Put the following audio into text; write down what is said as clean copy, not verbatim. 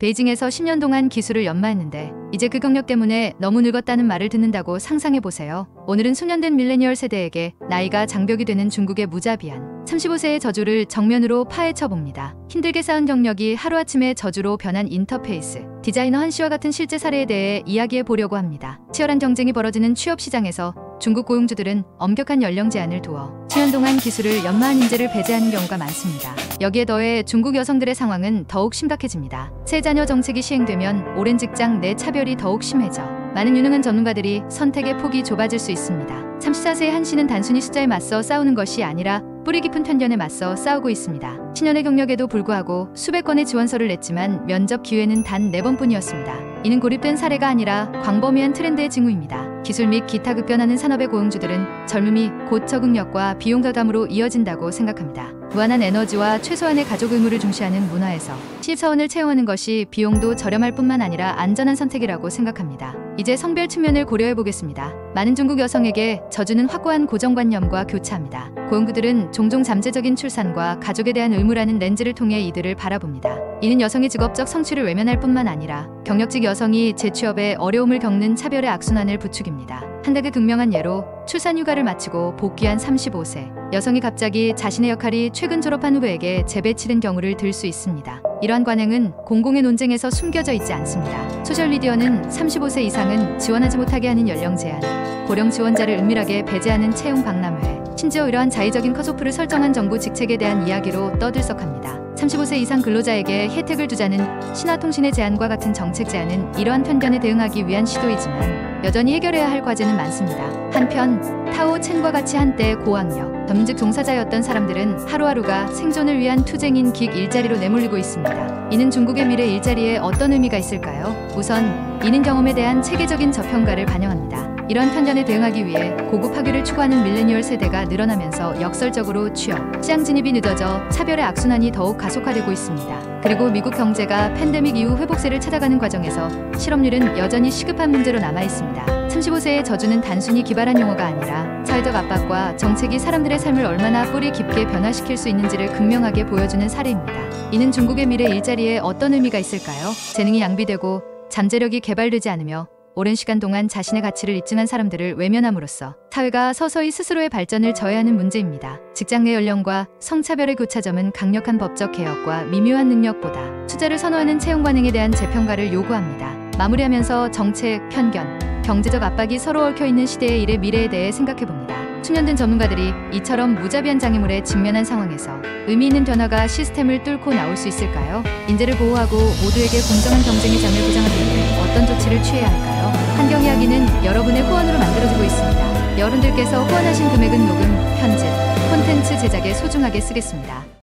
베이징에서 10년 동안 기술을 연마했는데 이제 그 경력 때문에 너무 늙었다는 말을 듣는다고 상상해보세요. 오늘은 소년된 밀레니얼 세대에게 나이가 장벽이 되는 중국의 무자비한 35세의 저주를 정면으로 파헤쳐봅니다. 힘들게 쌓은 경력이 하루아침에 저주로 변한 인터페이스, 디자이너 한 씨와 같은 실제 사례에 대해 이야기해보려고 합니다. 치열한 경쟁이 벌어지는 취업시장에서 중국 고용주들은 엄격한 연령 제한을 두어 10년 동안 기술을 연마한 인재를 배제하는 경우가 많습니다. 여기에 더해 중국 여성들의 상황은 더욱 심각해집니다. 세 자녀 정책이 시행되면 오랜 직장 내 차별이 더욱 심해져 많은 유능한 전문가들이 선택의 폭이 좁아질 수 있습니다. 34세의 한 씨는 단순히 숫자에 맞서 싸우는 것이 아니라 뿌리 깊은 편견에 맞서 싸우고 있습니다. 10년의 경력에도 불구하고 수백 건의 지원서를 냈지만 면접 기회는 단 4번뿐이었습니다. 이는 고립된 사례가 아니라 광범위한 트렌드의 징후입니다. 기술 및 기타 급변하는 산업의 고용주들은 젊음이 곧 적응력과 비용 절감으로 이어진다고 생각합니다. 무한한 에너지와 최소한의 가족 의무를 중시하는 문화에서 신입사원을 채용하는 것이 비용도 저렴할 뿐만 아니라 안전한 선택이라고 생각합니다. 이제 성별 측면을 고려해 보겠습니다. 많은 중국 여성에게 저주는 확고한 고정관념과 교차합니다. 고용주들은 종종 잠재적인 출산과 가족에 대한 의무라는 렌즈를 통해 이들을 바라봅니다. 이는 여성의 직업적 성취를 외면할 뿐만 아니라 경력직 여성이 재취업에 어려움을 겪는 차별의 악순환을 부추깁니다. 한 댁의 극명한 예로 출산 휴가를 마치고 복귀한 35세 여성이 갑자기 자신의 역할이 최근 졸업한 후배에게 재배치된 경우를 들 수 있습니다. 이러한 관행은 공공의 논쟁에서 숨겨져 있지 않습니다. 소셜미디어는 35세 이상은 지원하지 못하게 하는 연령 제한, 고령 지원자를 은밀하게 배제하는 채용 박람회, 심지어 이러한 자의적인 컷오프를 설정한 정부 직책에 대한 이야기로 떠들썩합니다. 35세 이상 근로자에게 혜택을 두자는 신화통신의 제안과 같은 정책 제안은 이러한 편견에 대응하기 위한 시도이지만 여전히 해결해야 할 과제는 많습니다. 한편 타오 첸과 같이 한때 고학력, 전문직 종사자였던 사람들은 하루하루가 생존을 위한 투쟁인 긱 일자리로 내몰리고 있습니다. 이는 중국의 미래 일자리에 어떤 의미가 있을까요? 우선 이는 경험에 대한 체계적인 저평가를 반영합니다. 이런 편견에 대응하기 위해 고급 학위를 추구하는 밀레니얼 세대가 늘어나면서 역설적으로 취업, 시장 진입이 늦어져 차별의 악순환이 더욱 가속화되고 있습니다. 그리고 미국 경제가 팬데믹 이후 회복세를 찾아가는 과정에서 실업률은 여전히 시급한 문제로 남아있습니다. 35세의 저주는 단순히 기발한 용어가 아니라 사회적 압박과 정책이 사람들의 삶을 얼마나 뿌리 깊게 변화시킬 수 있는지를 극명하게 보여주는 사례입니다. 이는 중국의 미래 일자리에 어떤 의미가 있을까요? 재능이 양비되고 잠재력이 개발되지 않으며 오랜 시간 동안 자신의 가치를 입증한 사람들을 외면함으로써 사회가 서서히 스스로의 발전을 저해하는 문제입니다. 직장 내 연령과 성차별의 교차점은 강력한 법적 개혁과 미묘한 능력보다 숫자를 선호하는 채용 관행에 대한 재평가를 요구합니다. 마무리하면서 정책, 편견, 경제적 압박이 서로 얽혀있는 시대의 일의 미래에 대해 생각해봅니다. 숙련된 전문가들이 이처럼 무자비한 장애물에 직면한 상황에서 의미 있는 변화가 시스템을 뚫고 나올 수 있을까요? 인재를 보호하고 모두에게 공정한 경쟁의 장을 보장하기 위해 어떤 조치를 취해야 할까요? 환경 이야기는 여러분의 후원으로 만들어지고 있습니다. 여러분들께서 후원하신 금액은 녹음, 편집, 콘텐츠 제작에 소중하게 쓰겠습니다.